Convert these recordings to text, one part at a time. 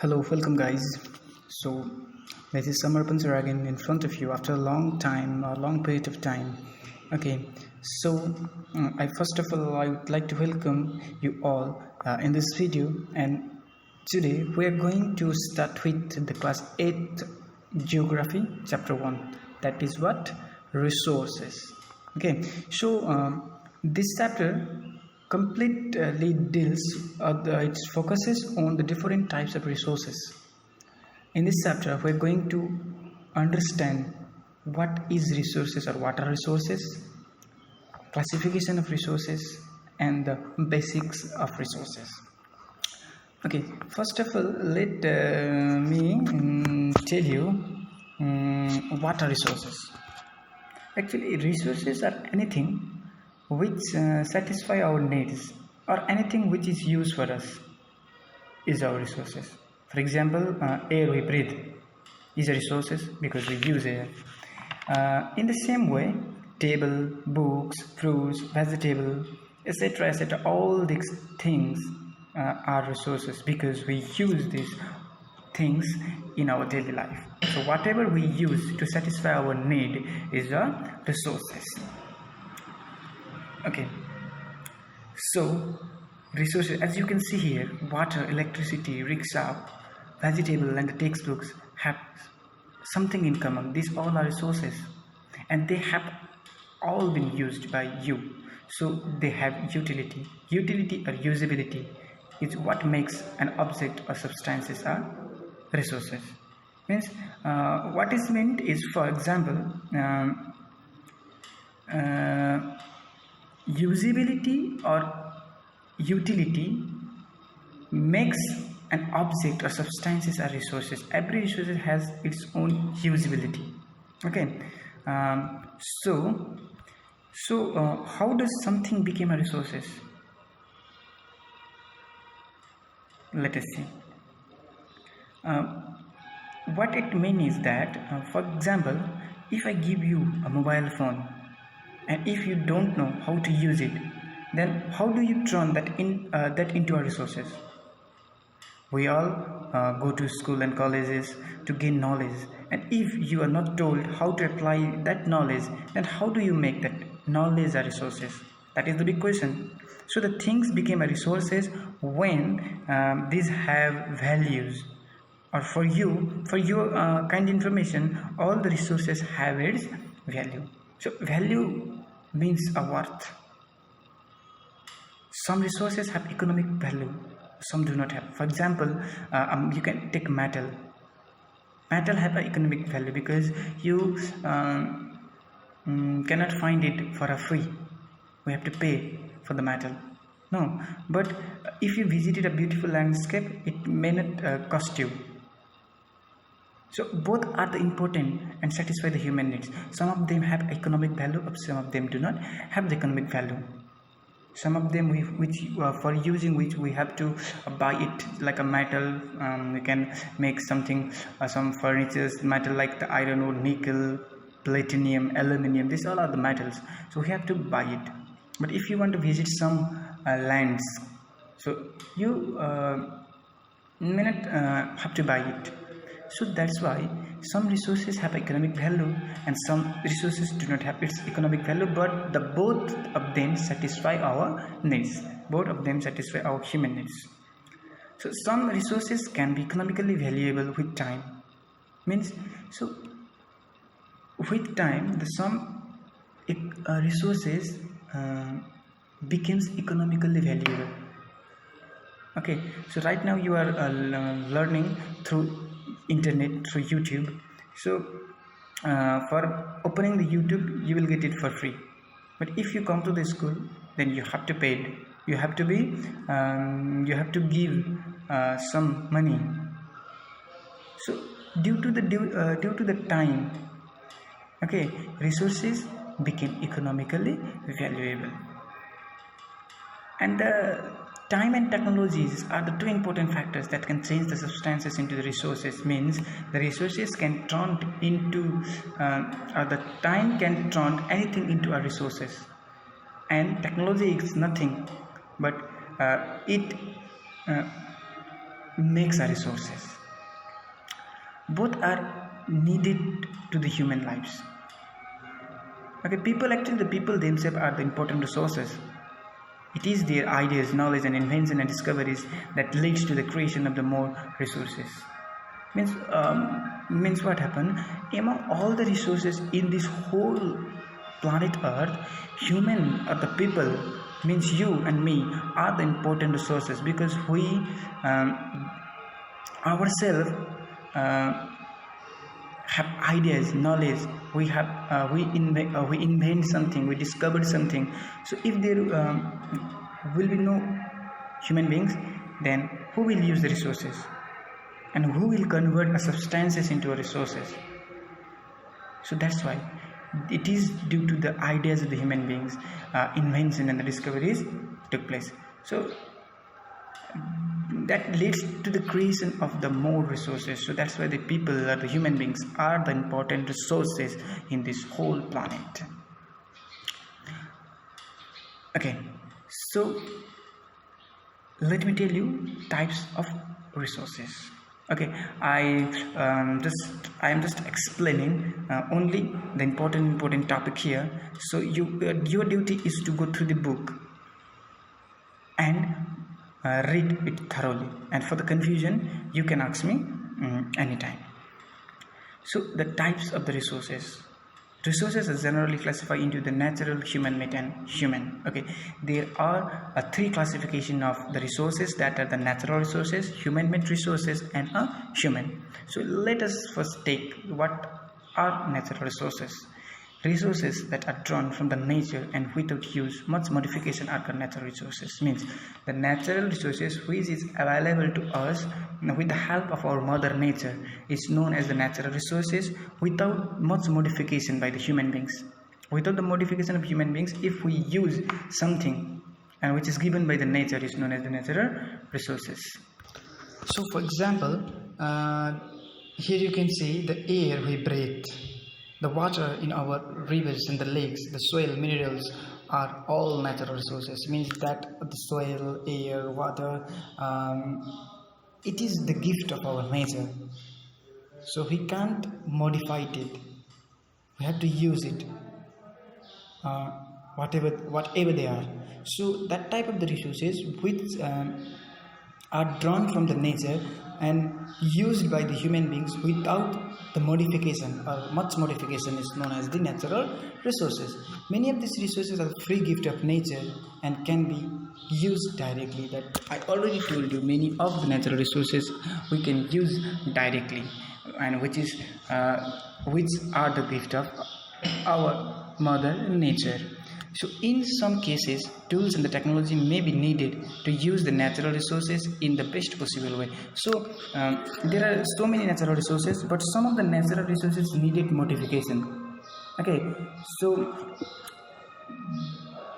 Hello, welcome guys. So this is Samarpan sir again in front of you after a long time, a long period of time. Okay, so I first of all I would like to welcome you all in this video, and today we are going to start with the class 8 geography chapter 1. That is what resources. Okay, so this chapter completely deals it focuses on the different types of resources. In this chapter we're going to understand what is resources or what are resources, classification of resources, and the basics of resources. Okay, first of all let me tell you what are resources. Actually, resources are anything which satisfy our needs, or anything which is used for us is our resources. For example, air we breathe is a resources because we use air. In the same way, table, books, fruits, vegetable, etc., all these things are resources because we use these things in our daily life. So whatever we use to satisfy our need is a resources. Okay, so resources, as you can see here, water, electricity, rickshaw, vegetable, and the textbooks have something in common. These all are resources, and they have all been used by you, so they have utility. Utility or usability is what makes an object or substances are resources. Means what is meant is, for example, usability or utility makes an object or substances are resources. Every resource has its own usability. Okay, so how does something become a resources? Let us see. What it means is that, for example, if I give you a mobile phone, and if you don't know how to use it, then how do you turn that into our resources? We all go to school and colleges to gain knowledge, and if you are not told how to apply that knowledge, then how do you make that knowledge a resources? That is the big question. So the things became a resources when these have values. Or for your kind information, all the resources have its value. So value means a worth. Some resources have economic value, some do not have. For example, you can take metal. Metal have an economic value because you cannot find it for a free. We have to pay for the metal. No, but if you visited a beautiful landscape, it may not cost you. So both are the important and satisfy the human needs. Some of them have economic value, some of them do not have the economic value. Some of them for using which we have to buy it, like a metal. We can make something, some furniture metal like the iron ore, nickel, platinum, aluminium. These all are the metals, so we have to buy it. But if you want to visit some lands, so you may not have to buy it. So that's why some resources have economic value and some resources do not have its economic value, but the both of them satisfy our needs. Both of them satisfy our human needs. So some resources can be economically valuable with time. Means, so with time, some resources becomes economically valuable. Okay, so right now you are learning through internet, through YouTube. So for opening the YouTube, you will get it for free. But if you come to the school, then you have to pay it. You have to give some money. So due to the time, okay, resources became economically valuable. And the time and technologies are the two important factors that can change the substances into the resources. Means the resources can turn into, or the time can turn anything into a resources. And technology is nothing but it makes our resources. Both are needed to the human lives. Okay, the people themselves are the important resources. It is their ideas, knowledge, and invention and discoveries that leads to the creation of the more resources. Means what happened? Among all the resources in this whole planet Earth, human or the people, means you and me, are the important resources, because we ourselves have ideas, knowledge. We invent something, we discovered something. So if there will be no human beings, then who will use the resources, and who will convert the substances into resources? So that's why it is due to the ideas of the human beings, invention and the discoveries took place. So that leads to the creation of the more resources. So that's why the people or the human beings are the important resources in this whole planet. Okay, so let me tell you types of resources. Okay, I am just explaining only the important topic here. So your duty is to go through the book and read it thoroughly, and for the confusion you can ask me anytime. So the types of the resources are generally classified into the natural, human-made, and human. Okay, there are three classification of the resources, that are the natural resources, human-made resources, and human. So let us first take what are natural resources. Resources that are drawn from the nature and without use much modification are called natural resources. Means the natural resources which is available to us with the help of our mother nature is known as the natural resources, without much modification by the human beings. Without the modification of human beings, if we use something and which is given by the nature, is known as the natural resources. So for example, here you can see the air we breathe, the water in our rivers and the lakes, the soil, minerals are all natural resources. Means that the soil, air, water, it is the gift of our nature. So we can't modify it. We have to use it, whatever they are. So that type of the resources which are drawn from the nature and used by the human beings without the modification or much modification is known as the natural resources. Many of these resources are free gift of nature and can be used directly. That I already told you, many of the natural resources we can use directly, and which are the gift of our mother nature. So in some cases, tools and the technology may be needed to use the natural resources in the best possible way. So there are so many natural resources, but some of the natural resources needed modification. Okay, so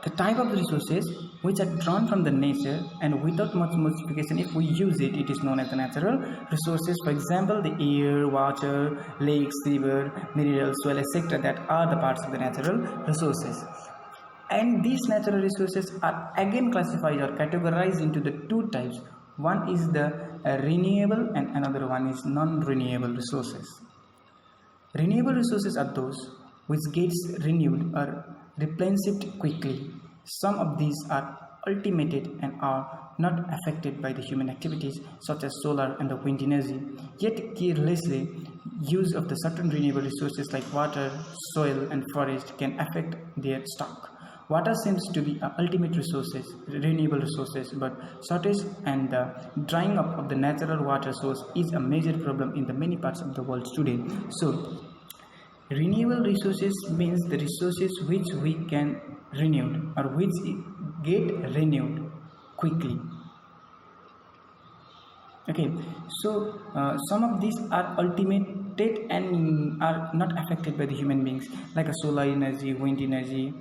the type of resources which are drawn from the nature and without much modification, if we use it, it is known as the natural resources. For example, the air, water, lakes, river, minerals, soil, etc. that are the parts of the natural resources. And these natural resources are again classified or categorized into the two types. One is the renewable and another one is non-renewable resources. Renewable resources are those which gets renewed or replenished quickly. Some of these are ultimated and are not affected by the human activities such as solar and the wind energy. Yet carelessly use of the certain renewable resources like water, soil and forest can affect their stock. Water seems to be ultimate resources, renewable resources, but shortage and the drying up of the natural water source is a major problem in the many parts of the world today. So, renewable resources means the resources which we can renew or which get renewed quickly. Okay, so some of these are ultimated and are not affected by the human beings, like a solar energy, wind energy.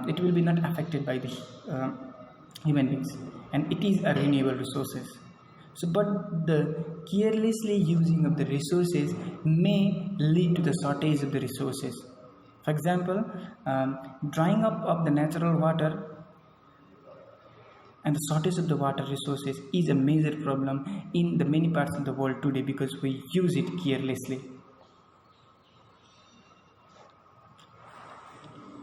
It will be not affected by the human beings, and it is a renewable resources. So but the carelessly using of the resources may lead to the shortage of the resources. For example, drying up of the natural water And the shortage of the water resources is a major problem in the many parts of the world today because we use it carelessly.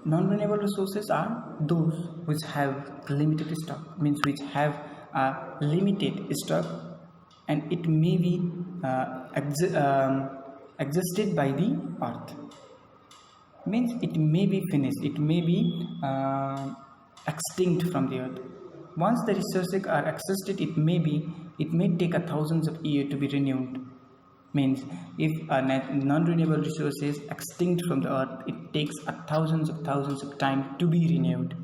Non-renewable resources are those which have limited stock, means which have a limited stock, and it may be exhausted by the earth. Means it may be finished, it may be extinct from the earth. Once the resources are exhausted, it may take thousands of years to be renewed. Means if a non-renewable resource is extinct from the earth, it takes thousands of time to be renewed.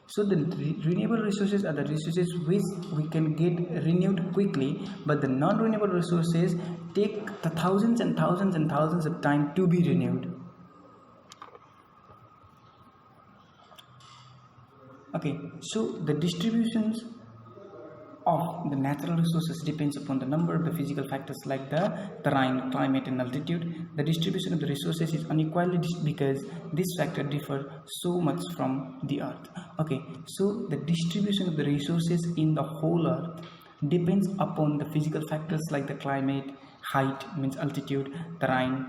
So the renewable resources are the resources which we can get renewed quickly, but the non-renewable resources take the thousands and thousands of time to be renewed. Okay, so the distributions of the natural resources depends upon the number of the physical factors like the terrain, climate and altitude. The distribution of the resources is unequally because this factor differ so much from the earth. Okay, so the distribution of the resources in the whole earth depends upon the physical factors like the climate, height means altitude, terrain,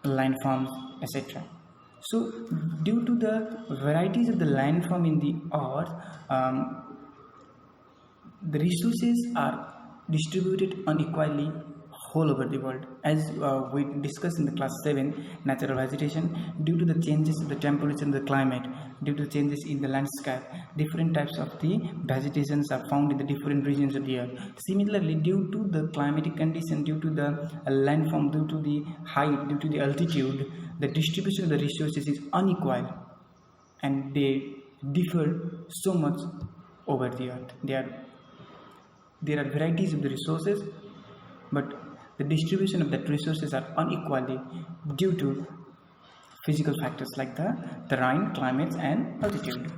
landforms, etc. So due to the varieties of the landform in the earth, the resources are distributed unequally all over the world. As we discussed in the class 7 natural vegetation, due to the changes in the temperature and the climate, due to changes in the landscape, different types of the vegetations are found in the different regions of the earth. Similarly, due to the climatic condition, due to the landform, due to the height, due to the altitude, the distribution of the resources is unequal and they differ so much over the earth. There are varieties of the resources, but the distribution of that resources are unequally due to physical factors like the terrain, climate and altitude.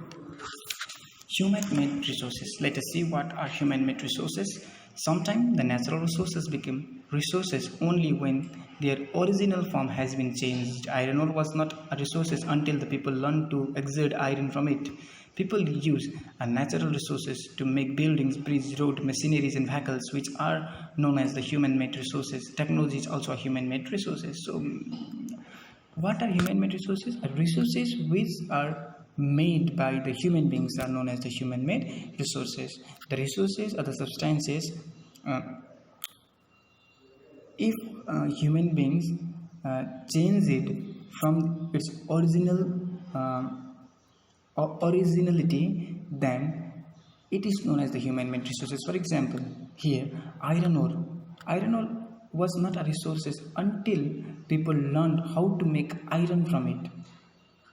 Human-made resources. Let us see what are human-made resources. Sometimes the natural resources become resources only when their original form has been changed. Iron ore was not a resource until the people learned to exert iron from it. People use natural resources to make buildings, bridges, roads, machineries and vehicles, which are known as the human-made resources. Technology is also a human-made resources. So what are human-made resources? Resources which are made by the human beings are known as the human-made resources. The resources are the substances. If human beings change it from its originality, then it is known as the human-made resources. For example, here iron ore was not a resource until people learned how to make iron from it.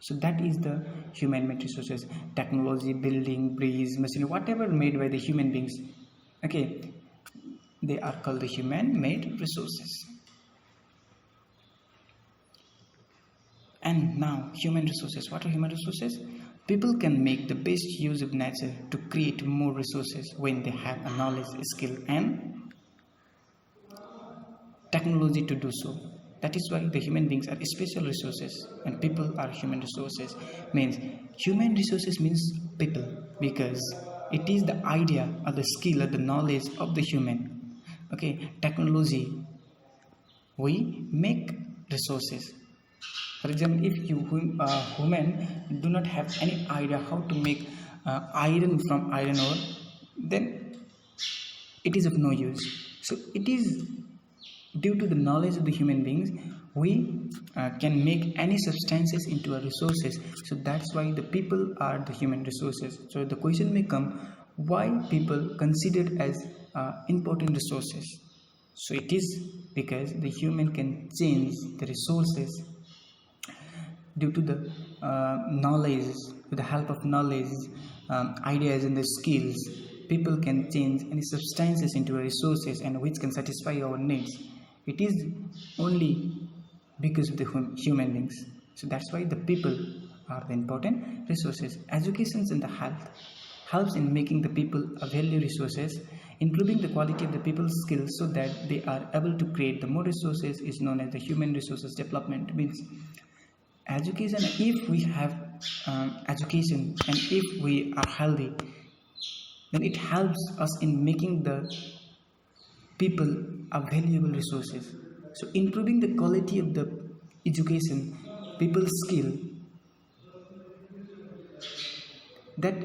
So that is the human-made resources. Technology, building, bridge, machinery, whatever made by the human beings, okay, they are called the human-made resources. And now human resources. What are human resources? People can make the best use of nature to create more resources when they have a knowledge, skill and technology to do so. That is why the human beings are special resources and people are human resources. Means human resources means people, because it is the idea or the skill or the knowledge of the human. Okay, technology, we make resources. For example, if you human do not have any idea how to make iron from iron ore, then it is of no use. So it is due to the knowledge of the human beings we can make any substances into a resources. So that's why the people are the human resources. So the question may come, why people considered as important resources? So it is because the human can change the resources due to the knowledge. With the help of knowledge, ideas and the skills, people can change any substances into resources and which can satisfy our needs. It is only because of the human beings. So that's why the people are the important resources. Education and the health helps in making the people a value resources. Improving the quality of the people's skills so that they are able to create the more resources is known as the human resources development. Means education, if we have education and if we are healthy, then it helps us in making the people are valuable resources. So improving the quality of the education, people's skill, that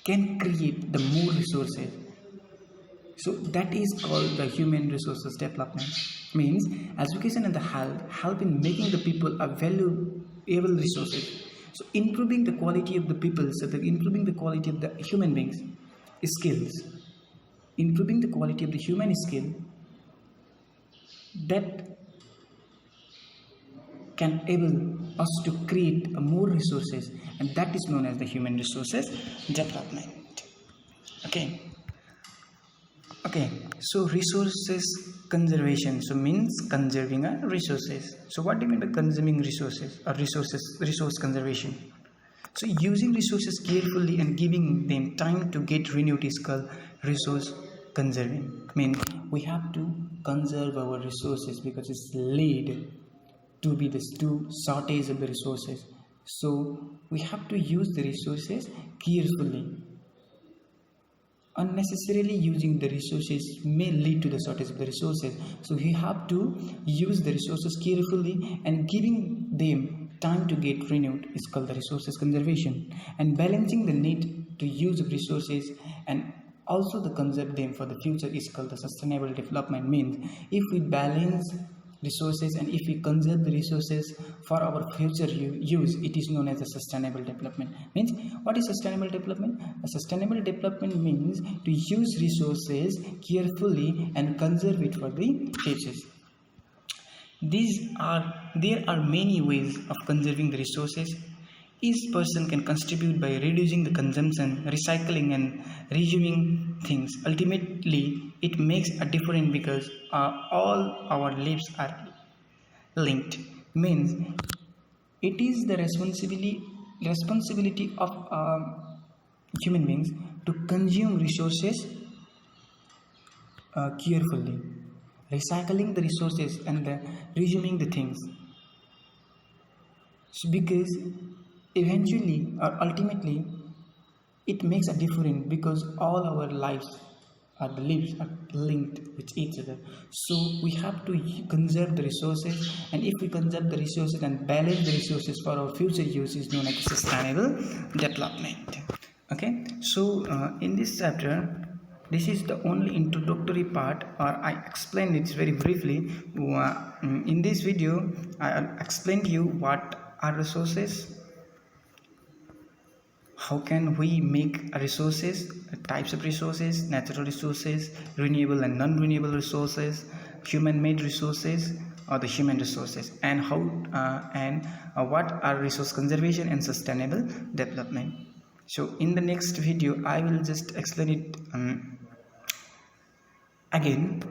can create the more resources. So that is called the human resources development. Means education and the help in making the people a valuable resources. So improving the quality of the people, so the improving the quality of the human beings skills, improving the quality of the human skill, that can able us to create a more resources, and that is known as the human resources development. Okay, so resources conservation, so means conserving a resources. So what do you mean by conserving resources or resource conservation? So using resources carefully and giving them time to get renewed is called resource conserving. Means we have to conserve our resources because it's lead to be this to shortage of the resources. So we have to use the resources carefully. Unnecessarily using the resources may lead to the shortage of the resources. So we have to use the resources carefully and giving them time to get renewed is called the resources conservation. And balancing the need to use resources and also to conserve them for the future is called the sustainable development. Means if we balance resources and if we conserve the resources for our future use, it is known as a sustainable development. Means what is sustainable development? A sustainable development means to use resources carefully and conserve it for the future. There are many ways of conserving the resources. Each person can contribute by reducing the consumption, recycling and reusing things. Ultimately, it makes a difference because all our lives are linked. Means it is the responsibility of human beings to consume resources carefully, recycling the resources and reusing the things. So because eventually or ultimately it makes a difference because all our lives are linked with each other. So we have to conserve the resources, and if we conserve the resources and balance the resources for our future use is known as sustainable development. Okay, so in this chapter, this is the only introductory part, or I explained it very briefly. In this video I explained to you what are resources, how can we make resources, types of resources, natural resources, renewable and non-renewable resources, human-made resources, or the human resources, and how what are resource conservation and sustainable development. So in the next video I will just explain it again,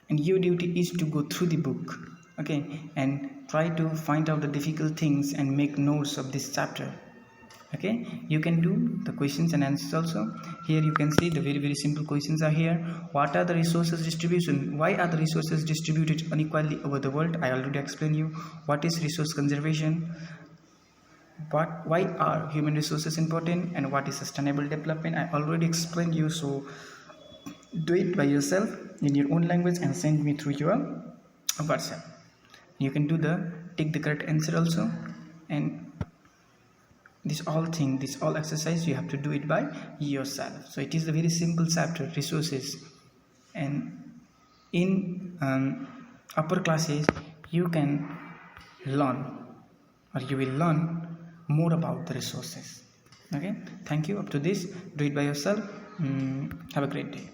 and your duty is to go through the book, okay, and try to find out the difficult things and make notes of this chapter. Okay, you can do the questions and answers also. Here you can see the very simple questions are here. What are the resources distribution? Why are the resources distributed unequally over the world? I already explained you. What is resource conservation? Why are human resources important? And what is sustainable development? I already explained you. So do it by yourself in your own language and send me through your WhatsApp. You can take the correct answer also, and this all exercise you have to do it by yourself. So it is a very simple chapter, resources, and in upper classes you can learn, or you will learn more about the resources. Okay, thank you. Up to this, do it by yourself. Have a great day.